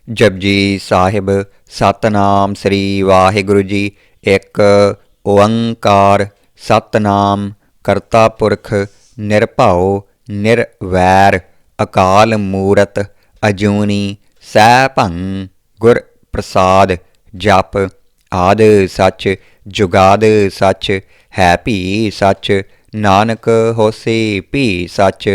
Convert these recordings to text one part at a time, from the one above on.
जपजी साहिब सतनाम श्री वाहिगुरु जी। एक ओंकार सतनाम करता पुरख निरभउ निरवैर अकाल मूरत अजूनी सैभं गुर प्रसाद। जप आद सच जुगाद सच है भी सच नानक होसी भी सच।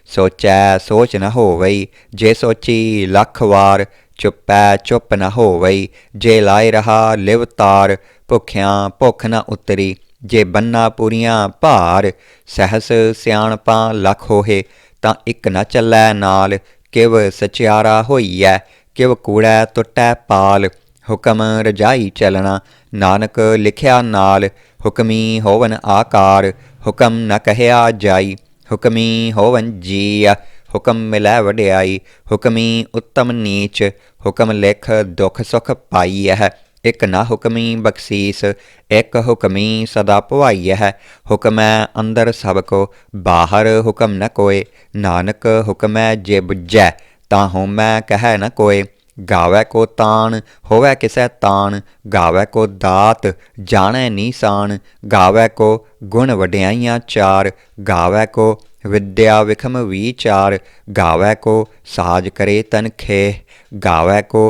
सोचै सोच न होवई जे सोची लख वार चुपै चुप न होवई जे लाए रहा लिव तार। भुखियां भुख न उतरी जे बन्ना पूरियां भार। सहस सियाणपां लख होहे तां इक न चलै नाल। किव सचियारा होईऐ किव कूड़ै टुटै पाल। हुकम रजाई चलना नानक लिखिया नाल। हुकमी होवन आकार हुकम न कहया जाई। हुकमी होवन जीय हुकम मिलै वड्याई। हुकमी उत्तम नीच हुकम लिख दुख सुख पाईऐ। एक न हुकमी बख्शीस एक हुकमी सदा भवाईऐ। हुकमै अंदर सब को बाहर हुकम न कोय। नानक हुकमै जे बुझै तां होमै कहै न कोय। गावै को तान होवै किसै तान गावै को दात जाणै नीसान। गावै को गुण वड्याइयां चार गावै को विद्या विखम विचार। गावै को साज करे तन खेह गावै को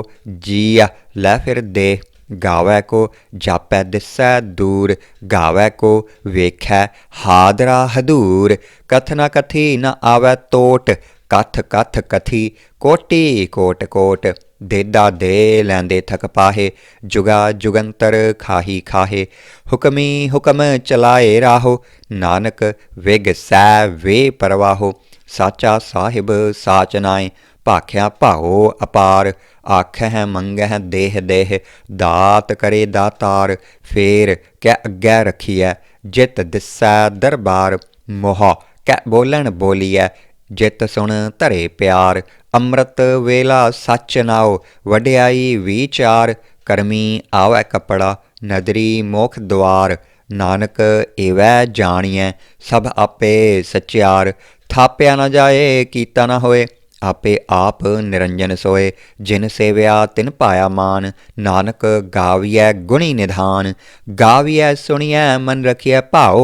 जीय लै फिर देह। गावै को जापै दिसै दूर गावै को वेखै हादरा हदूर। कथ न कथी न आवै तोट कथ कथ कथी कोटि कोट कोट। देदा दे लैंदे थक पाहे जुगा जुगंतर खाही खाहे। हुकमी हुकम चलाए राहो नानक विग सै वे परवाहो। साचा साहिब साच नाए भाख्या भाओ अपार। आखै मंगै देह देह दात करे दातार। फेर कै अग्गै रखिए जित दिसै दरबार। मोह कै बोलन बोलीए जित सुन धरे प्यार। अमृत वेला सच नाओ वड्याई विचार। करमी आवै कपड़ा नदरी मोख द्वार। नानक एवै जानिए सब आपे सचियार। थाप्या न जाए कीता न होए आपे आप निरंजन सोए। जिन सेव्या तिन पाया मान नानक गाविए गुणी निधान। गाविए सुनिए मन रखिए भाओ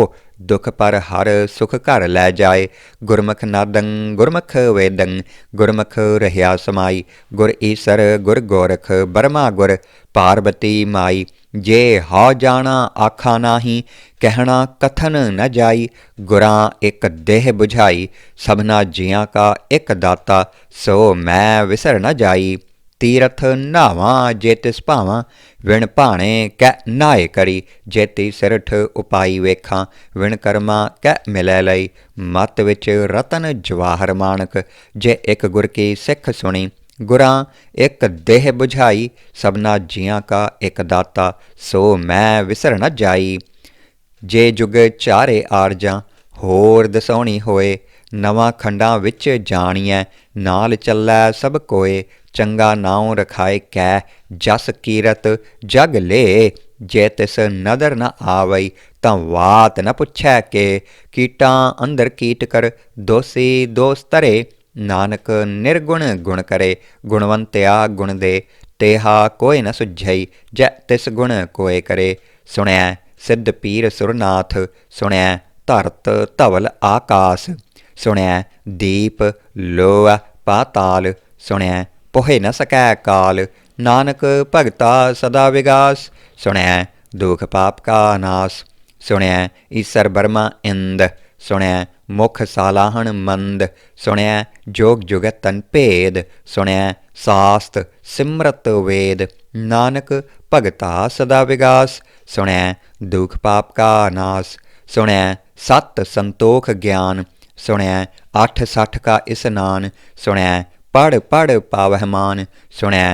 दुख पर हर सुख घर लै जाए। गुरमुख नादं गुरमुख वेदं गुरमुख रहिया समाई। गुर ईसर गुर गोरख बरमा गुर पार्वती माई। जे हौ जाना आखा नाही कहना कथन न जाई। गुरां एक देह बुझाई सबना जियां का एक दाता। सो मैं विसर न जाई तीरथ नावां जे तिस भावां। विण भाणे कै नाए करी जेती सिरठ उपाई वेखां। विण कर्मा कै मिलै लई मत विच रतन जवाहर माणक। जे एक गुर की सिख सुनी गुरां एक देह बुझाई। सबना जियां का एक दाता सो मैं विसर न जाई। जे जुग चारे आरजां होर दसौणी होए नवां खंडां विच जाणीਐ। नाल ਚੱਲੈ सब कोए चंगा नाउँ रखाए कै जस कीरत जग ले। जे तिस नदर न आवई तां वात न पुछै के। कीटां अंदर कीट कर दोषी दोष तरे। नानक निर्गुण गुण करे गुणवंत्या गुण दे। तेहा कोय न सुझई जै तिस गुण कोय करे। सुਣਿਆ सिद्ध पीर सुरनाथ सुਣਿਆ धरत धवल आकास। सुਣਿਆ दीप लोह पाताल। सुਣਿਆ पोहे न सकै काल नानक भगता सदा विगास। सुਣਿਆ दुख पाप का नाश। सुਣਿਆ ईसर बर्मा इंद। सुਣਿਆ मुख सालाहन मंद। सुਣਿਆ जोग जुगत तन भेद। सुਣਿਆ सास्त सिमरत वेद नानक भगता सदा विगास। सुਣਿਆ दुख पाप का नाश। सुਣਿਆ सत संतोख ज्ञान। सुਣਿਆ अठ सठ का स्नान। सुਣਿਆ पढ़ पढ़ पावह मान। सुਣਿਆ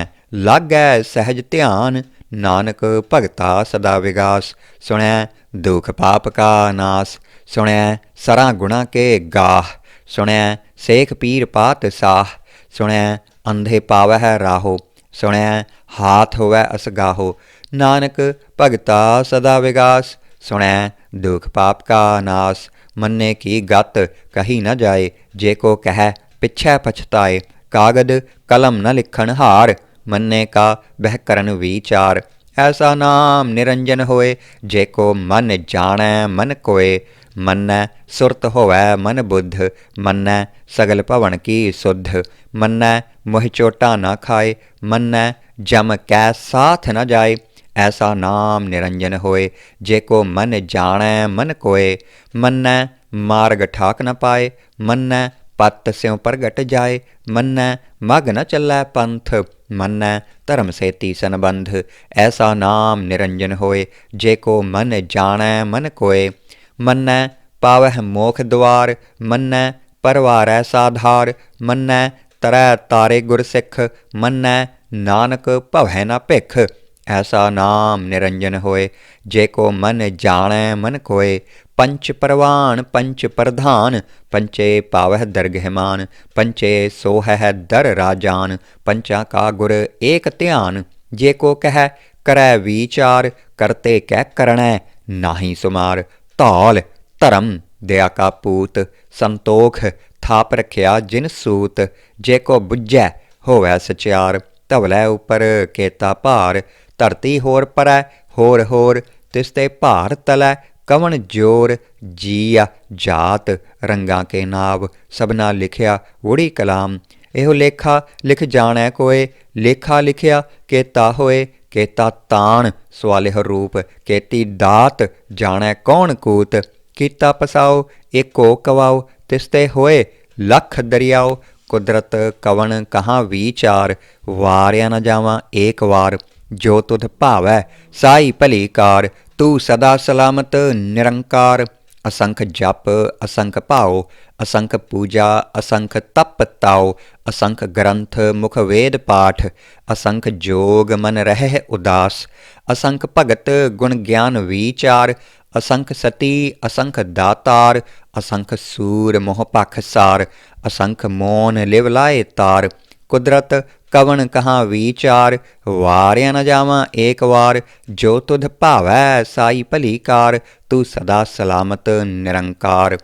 लागै सहज ध्यान नानक भगता सदा विगास। सुਣਿਆ दुख पाप का नाश। सुਣਿਆ सरा गुणा के गाह। सुਣਿਆ सेख पीर पात साह। सुਣਿਆ अंधे पावह राहो। सुਣਿਆ हाथ होवै असगाहो नानक भगता सदा विगास। सुਣਿਆ दुख पाप का नाश। मन्ने की गत कही न जाए जे को कह पिछै पछताए। कागद कलम न लिखण हार मन्ने का बह करन विचार। ऐसा नाम निरंजन होए, जेको मन जाणै मन कोय। मन्नै सुरत होवै मन बुद्ध, मन्नै सगल भवन की सुध। मन्नै मोह चोटा न खाए, मन्नै जम कै साथ न जाए। ऐसा नाम निरंजन होए, जेको मन जाणै मन कोय। मन्नै मार्ग ठाक न पाए, मन्नै पत स्यों प्रगट जाए। मन्नै मग न चलै पंथ, मन्नै धर्म सेती संबंध। ऐसा नाम निरंजन होए, जेको मन जाणै मन कोय। मन्नै पावह मोख द्वार, मन्नै परवारै साधार। मन्नै तरै तारे गुरसिख, मन्नै नानक भवै न भिख। ऐसा नाम निरंजन होए, जेको मन जाणै मन कोय। पंच परवान पंच प्रधान, पंचे पावह दरगहमान। पंचे सोहै दर राजान, पंचा का गुर एक ध्यान। जेको कह करै विचार, करते कै करणै नाहि सुमार। धौल धर्म दया का पूत, संतोख थाप रखिया जिन सूत। जेको बुझै होवै सचियार, धवलै उपर केता भार। धरती होर परै होर होर, तिसते भार तलै कवन जोर। जीया जात रंगां के नाव, सबना लिखिया उड़ी कलाम। एहो लेखा लिख जाणै कोय, लेखा लिखिया केता होए। केता ताण सवालिह रूप, केती दात जाणै कौन कूत। कीता पसाओ एको कवाओ, तिसते होए लख दरियाओ। कुदरत कवन कहाँ विचार, वारिया न जावां एक वार। जो तुध भावै साई भली कार, तू सदा सलामत निरंकार। असंख जप असंख भाओ, असंख पूजा असंख तप ताओ। असंख ग्रंथ मुख वेद पाठ, असंख जोग मन रहै उदास। असंख भगत गुण ज्ञान विचार, असंख सती असंख दातार। असंख सूर मोह पख सार, असंख मौन लिव लाए तार। कुदरत कवन कहाँ विचार, वारिया न जावां एक वार। जो तुध भावै साई भली कार, तू सदा सलामत निरंकार।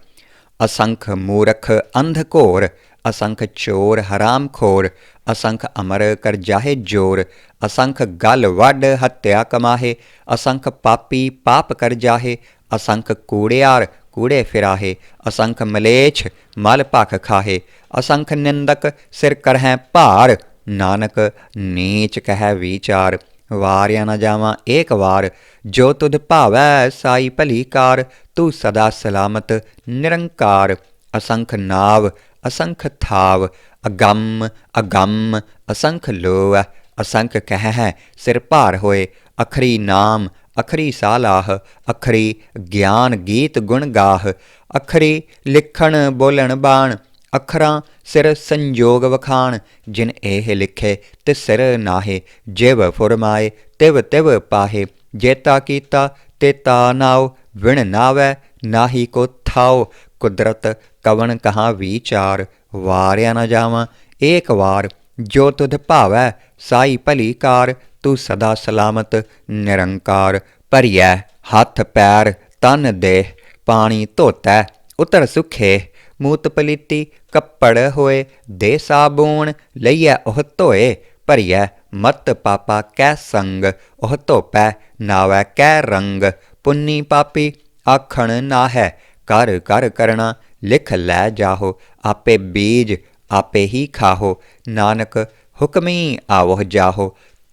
असंख मूरख अंध घोर, असंख चोर हराम खोर। असंख अमर कर जाहे जोर, असंख गल वड हत्या कमाहे। असंख पापी पाप कर जाहे, असंख कूड़ियार कूड़े फिराहे। असंख मलेच्छ मल भख खाहे, असंख निंदक सिर करहैं भार। नानक नीच कहै विचार, वारिया न जावां एक वार। जो तुध भावै साई भली कार, तू सदा सलामत निरंकार। असंख नाव असंख थाव, अगम अगम असंख लोह। असंख कहै सिर भार होए, अखरी नाम अखरी सालाह। अखरी ज्ञान गीत गुण गाह, अखरी लिखण बोलण बाण। अखरां सिर संजोग वखाण, जिन एह लिखे तिस सिर नाहे। जिव फुरमाए तिव तिव पाहे, जेता कीता तेता नाओ। विण नावै नाही को थाओ, कुदरत कवन कहाँ विचार। वारिया न जावां एक वार। जो तुध भावै साई भली कार, तू सदा सलामत निरंकार। भरियै हथ पैर तन देह, पानी धोतै उतर सुखे। मूत पलीती कपड़ होए, दे साबून लईयै ओह धोए। भरियै मत पापा कै संग, ओह धोपै नावै कै रंग। पुन्नी पापी आखण नाहै, कर कर करना लिख लै जाहो। आपे बीज आपे ही खाहो, नानक हुक्मी आवह जाहो।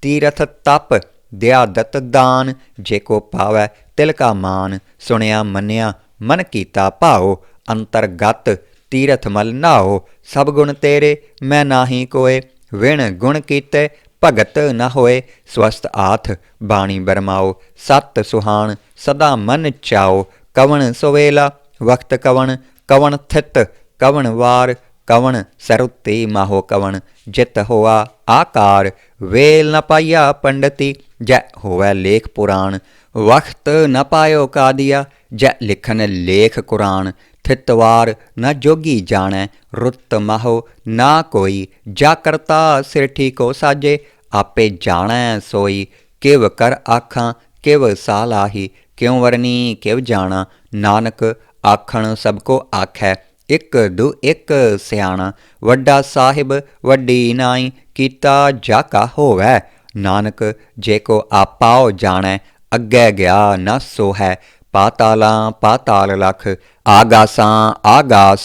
तीरथ तप दया दत्त दान, जेको पावै तिल का मान। सुनिया मन्निया मन कीता भाओ, अंतरगत तीरथ मल नाओ। सब गुण तेरे मैं नाही कोय, विण गुण कीते भगत न होए। स्वस्थ आथ बाणी बरमाओ, सत सुहान सदा मन चाओ। कवन सुवेला वक्त कवन, कवन थित कवन वार। कवन सरुते माहो कवन, जित होआ आकार। वेल न पाइया पंडती, जै होवै लेख पुराण। वक्त न पायो कादिया, जै लिखन लेख कुरान। थितवार न जोगी जाणै, रुत माहो ना कोई। जा करता सिरठी को साजे, आपे जाणै सोई। किव कर आखां किव सालाही, क्यों वरनी किव जाना। नानक आखण सबको आखै, इक दू इक सियाणा। वड्डा साहिब वड्डी नाई, कीता जाका होवै। नानक जे को आपाओ जाणै, अग्गै गया न सोहै। पातालां पाताल लख, आगासां आगास,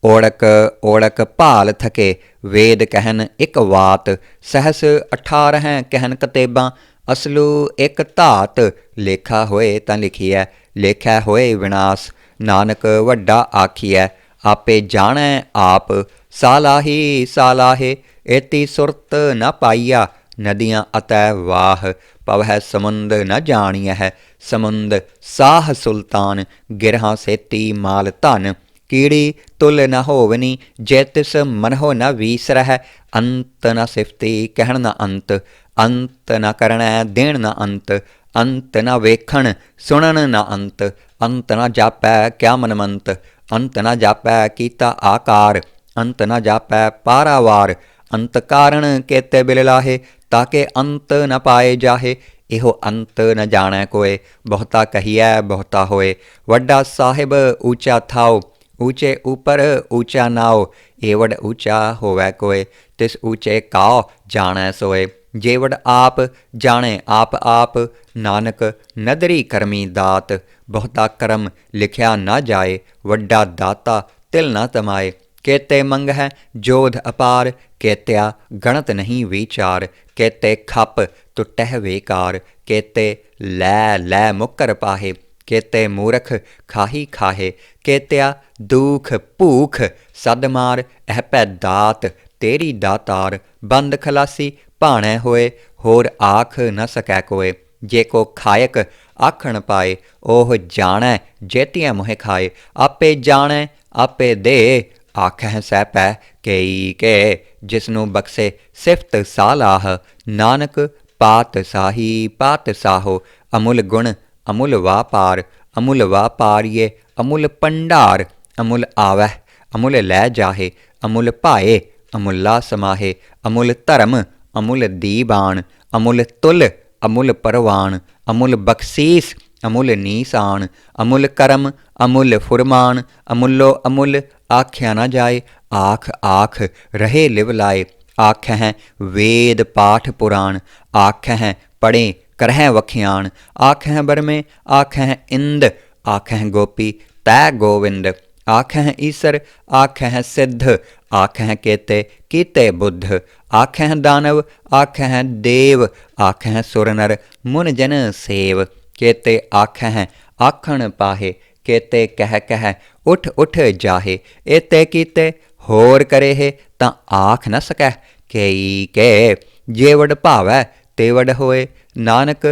ओड़क ओड़क भाल थके। वेद कहन एक वात, सहस 18 कहन कतेबां। असलू एक धात, लेखा होए तां लिखिਐ, लेखै होए विनाश। नानक वड्डा आखिਐ, आपे जाणै आप। सालाही सालाहे, एती सुरत न पाईया। नदियाँ अतै वाह, पवै समुंद न जाणियह। समुंद साह सुल्तान, गिरहां सेती माल धन। कीड़ी तुल न होवनी, जे तिस मनहो न वीसरह। अंत न सिफती कहण न अंत, अंत न करणै देण न अंत। अंत न वेखण सुणन न अंत, अंत न जापै क्या मनमंत। अंत न जापै कीता आकार, अंत न जापै पारावार। अंत कारण केते बिल लाहे, ताके अंत न पाए जाहे। इहो अंत न जाणै कोय, बहुता कहिए बहुता होए। वड्डा साहिब ऊँचा थाओ, ऊँचे ऊपर ऊँचा नाओ। एवड़ ऊँचा होवै कोय, तिस ऊँचे काओ जाणै सोए। जेवड़ आप जाणे आप आप, नानक नदरी करमी दात। बहुता करम लिखिया न जाए, वड्डा दाता तिल न तमाए। केते मंगह जोध अपार, केत्या गणत नहीं विचार। केते खप टुटह बेकार, केते लै लै मुकर पाहे। केते मूरख खाही खाहे, केत्या दुख भूख सद मार। एह पै दात तेरी दातार, बंद खलासी भाणै होए। होर आख न सकै कोय, जे को खायक आखण पाए। ओह जाणै जेतिया मोह खाए, आपे जाणै आपे दे। आखह सै पै कई के, जिसनों बख्शे सिफत सालाह। नानक पात साही पात साहो, अमुल गुण अमुल वापार। अमुल वापारिये अमुल भंडार, अमुल आवह अमुल लै जाहे। अमुल पाए अमुला समाहे, अमुल धर्म अमुल दीबान। अमुल तुल अमुल परवान, अमुल बख्शीस अमुल नीसान। अमुल करम अमुल फुरमान, अमुलो अमुल आख्या न जाए। आख आख रहे लिव लाए, आखह वेद पाठ पुराण। आखह पढ़े करह वखियान, आखह बरमे आखह इंद। आखह गोपी तै गोविंद, आखह ईसर आखह सिद्ध। आखह केते कीते बुद्ध, आखह दानव आखह देव। आखह सुर नर मुन जन सेव, केते आखह आखण पाहे। केते कह कह उठ उठ जाहे, एते कीते होर करे हे तां आख न सकह कई के। जेवड़ भावै तेवड़ होए, नानक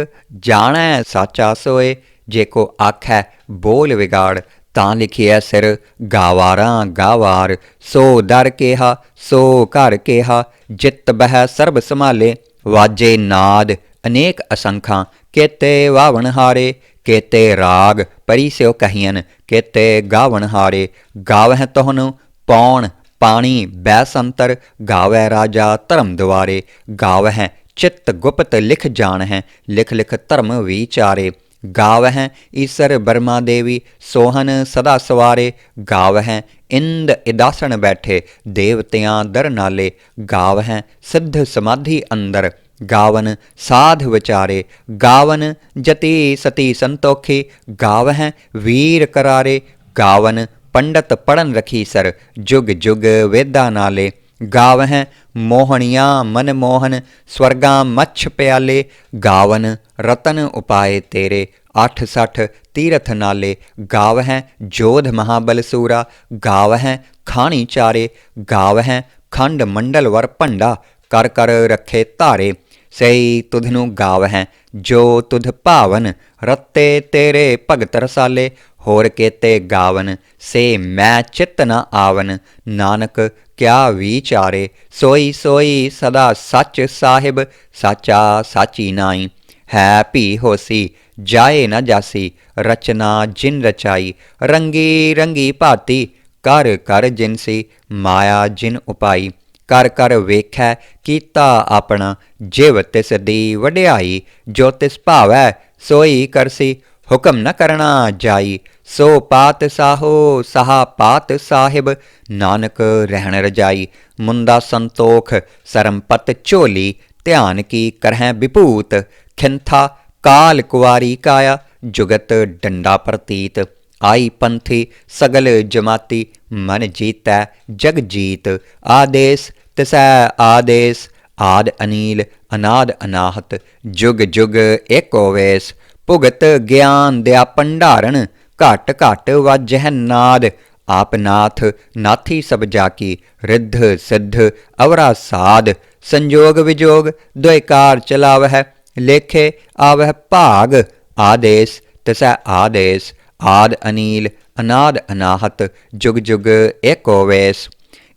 जाणै साचा सोए। जे को आखै बोल विगाड़, तां लिखिए सिर गावारां गावार। सो दर केहा सो घर केहा, जित बह सर्ब संभाले। वाजे नाद अनेक असंखां, केते वावण हारे। केते राग परी स्यो कहियन, केते गावण हारे। गावह तोहनु पौण पाणी बैसंतर, गावै राजा धर्म द्वारे। गावह चित्त गुप्त लिख जानह, लिख लिख धर्म विचारे। गावह ईसर बर्मा देवी, सोहन सदा सवारे। गावह इंद इदासन बैठे, देवतियां दर नाले। गावह सिद्ध समाधि अंदर, गावन साध विचारे। गावन जति सती संतोखी, गावह वीर करारे। गावन पंडित पढ़न रखी सर, जुग जुग वेदा नाले। गावह मोहनिया मन मोहन, स्वर्गां मच्छ प्याले। गावन रतन उपाय तेरे, 8 60 तीरथ नाले। गावह जोध महाबल सूरा, गावह खानी चारे। गावह खंड मंडल वर भंडा, कर कर रखे धारे। सही तुधनु गावह जो तुध भावन, रत्ते तेरे भगत रसाले। होर केते गावन से मैं चित्त न आवन, नानक क्या विचारे। सोई सोई सदा सच साहिब, साचा साची नाई। है भी होसी जाए न जासी, रचना जिन रचाई। रंगी रंगी भाती, कर कर जिनसी, माया जिन उपाई। कर कर वेखै कीता अपना, जिव तिस दी वड्याई। जो तिस भावै सोई करसी, हुक्म न करना जाई। सो पात साहो सहा पात साहिब, नानक रहन रजाई, मुंदा संतोख सरमपत चोली, ध्यान की करह विभूत, खिंथा काल कुवारी काया, जुगत डंडा प्रतीत, आई पंथी सगल जमाती, मन जीतै जग जीत, आदेश तिसै आदेश, आद अनील अनाद अनाहत, जुग जुग एको वेस, भुगत ज्ञान दया भंडारण, घट घट वाजह नाद, आप नाथ नाथी सब जाकी, रिद्ध सिद्ध अवरा साध, संजोग विजोग द्वैकार चलावह, लेखे आवह भाग, आदेश तिसै आदेश, आद अनील अनाद अनाहत, जुग जुग एको वेस,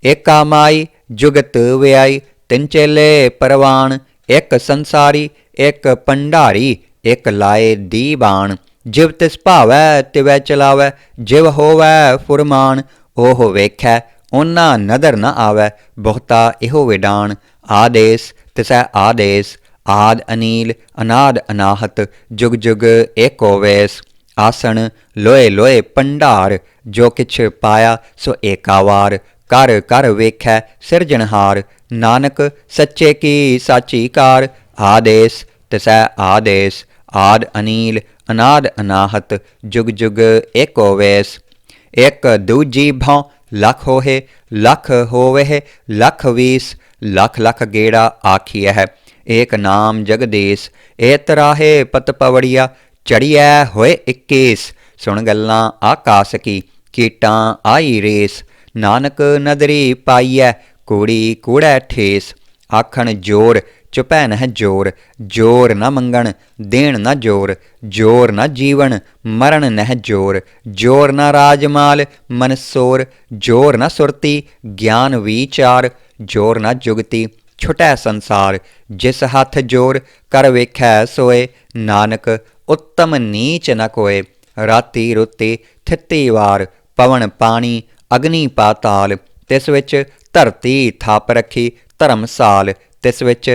एका माई जुगत व्याई, तिन चेले परवान, एक संसारी एक भंडारी, एक लाए दीवान, जिव तिस भावै तिवै चलावै, जिव होवै फुरमान, ओह वेखै ओना नदर न आवै, बहुता इहो विडान, आदेश तिसै आदेश, आद अनील अनाद अनाहत, जुग जुग एको वेस, आसन लोए लोए भंडार, जो किछ पाया सो एकावार, कर कर वेखै सिरजनहार, नानक सच्चे की साची कार, आदेश तिसै आदेश, आद अनील अनाद अनाहत, जुग जुग एको वेस, एक दूजी भौं लख होहे, लख होवे लख वीस, लख लख गेड़ा आखियह, एक नाम जगदीश, ए तराहे पत पवड़िया, चढ़िया होए 21, सुन गल्लां आकाश की, कीटां आई रेस, नानक नदरी पाईऐ, कूड़ी कूड़ै ठेस, आखण जोर चुपै नह जोर, जोर न मंगण देण न जोर, जोर न जीवन मरण नह जोर, जोर न राजमाल मन सोर, जोर न सुरती ज्ञान विचार, जोर न जुगती छुटै संसार, जिस हथ जोर कर वेखै सोए, नानक उत्तम नीच न कोय, राती रुती थित्ती वार, पवन पानी अग्नि पाताल, तिस विच धरती थाप रखी धर्मसाल, तिस विच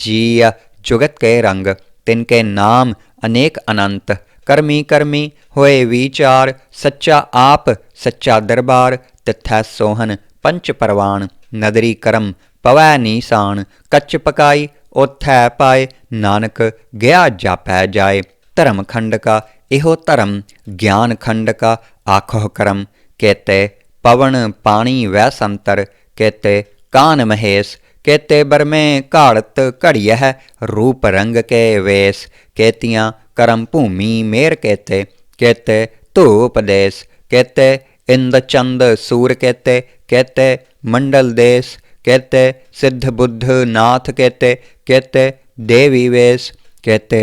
जीअ जुगत के रंग, तिनके नाम अनेक अनंत, करमी करमी होए विचार, सच्चा आप सच्चा दरबार, तिथै सोहन पंच परवान, नदरी करम पवै नीसान, कच पकाई ओथै पाए, नानक गया जापै जाए, धर्म खंड का इहो धर्म, ज्ञान खंड का आखो करम, कहते पवन पानी वै संतर, कहते कान महेश, कहते बरमे घाड़त घड़ियह, रूप रंग के वेश, कहतियाँ करम भूमि मेर, कहते कहते धूप देश, कहते इंद चंद सूर, कहते कहते मंडल देश, कहते सिद्ध बुद्ध नाथ, कहते कहते देवी वेश, कहते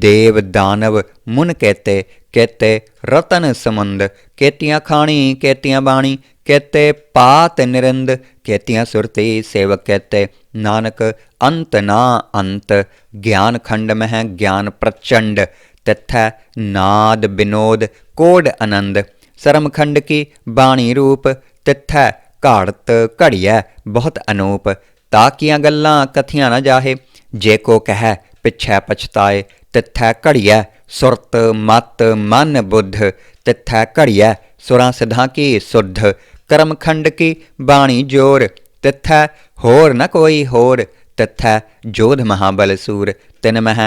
देव दानव मुन, कहते कहते रतन समंद, कहतियाँ खाणी कहतियाँ बाणी, कहते पात निरंद, कहतियाँ सुरती सेवक, कहते नानक अंत ना अंत, ज्ञान खंड में है ज्ञान प्रचंड, तथै नाद विनोद कोड आनंद, सरम खंड की बाणी रूप, तिथै घाड़त घड़िया बहुत अनूप, ताकियाँ गल्लां कथियाँ न जाहे, जे को कह पिछै पछताए, तिथै घड़िया सुरत मत मन बुद्ध, तिथै घड़िया सुरां सिद्धां की सुध, करम खंड की बाणी जोर, तिथै होर न कोई होर, तिथै जोध महाबल सूर, तिन मह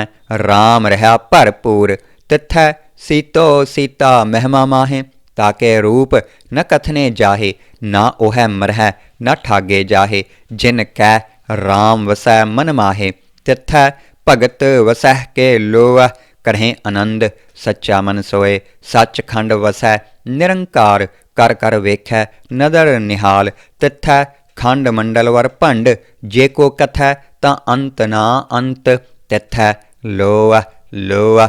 राम रहा भरपूर, तिथै सीतो सीता महिमा माहे, ताके रूप न कथने जाहे, ना ओह मरह न ठागे जाहे, जिन कै राम वसै मन माहे, तिथै भगत वसह के लोह, करहें आनंद सच्चा मन सोए, सच खंड वसै निरंकार, कर कर वेखै नदर निहाल, तिथै खंड मंडल वर भंड, जे को कथै तां अंत ना अंत, तिथै लोह लोह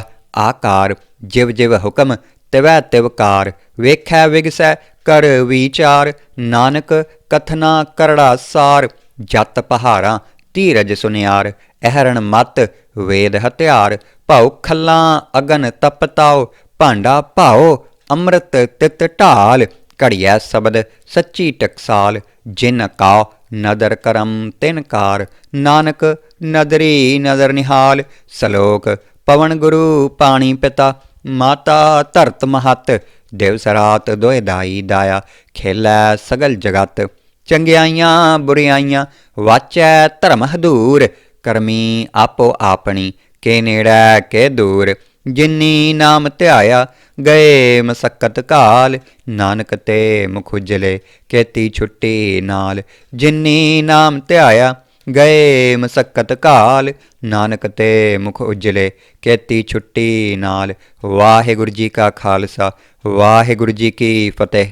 आकार, जिव जिव हुक्म तिवै तिवकार, वेखै विगसै कर विचार, नानक कथना करड़ा सार, जत पहारां धीरज सुनियार, अहरण मत वेद हथियार, भाऊ खल्लां अगन तपताओ, भांडा भाओ अमृत तित ढाल, घड़िया शब्द सच्ची टकसाल, जिन काओ नदर करम तिन कार, नानक नदरी नदर निहाल, सलोक पवन गुरु पाणी पिता, ਮਾਤਾ ਧਰਤ ਮਹੱਤ, ਦਿਵਸ ਰਾਤ ਦੋਇ ਦਾਈ ਦਾਇਆ, ਖੇਲੈ ਸਗਲ ਜਗਤ। ਚੰਗਿਆਈਆਂ ਬੁਰਿਆਈਆਂ ਵਾਚੈ ਧਰਮ ਹਦੂਰ, ਕਰਮੀ ਆਪੋ ਆਪਣੀ, ਕੇ ਨੇੜੈ ਕੇ ਦੂਰ। ਜਿਨੀ ਨਾਮ ਧਿਆਇਆ ਗਏ ਮਸਕਤ ਕਾਲ, ਨਾਨਕ ਤੇ ਮੁਖ ਉਜਲੇ ਕੇਤੀ ਛੁੱਟੀ ਨਾਲ। ਜਿਨੀ ਨਾਮ ਧਿਆਇਆ ਗਏ ਮਸਕਤ ਕਾਲ, ਨਾਨਕ ਤੇ ਮੁਖ ਉਜਲੇ ਕੇਤੀ ਛੁੱਟੀ ਨਾਲ। ਵਾਹਿਗੁਰੂ ਜੀ ਕਾ ਖਾਲਸਾ, ਵਾਹਿਗੁਰੂ ਜੀ ਕੀ ਫਤਿਹ।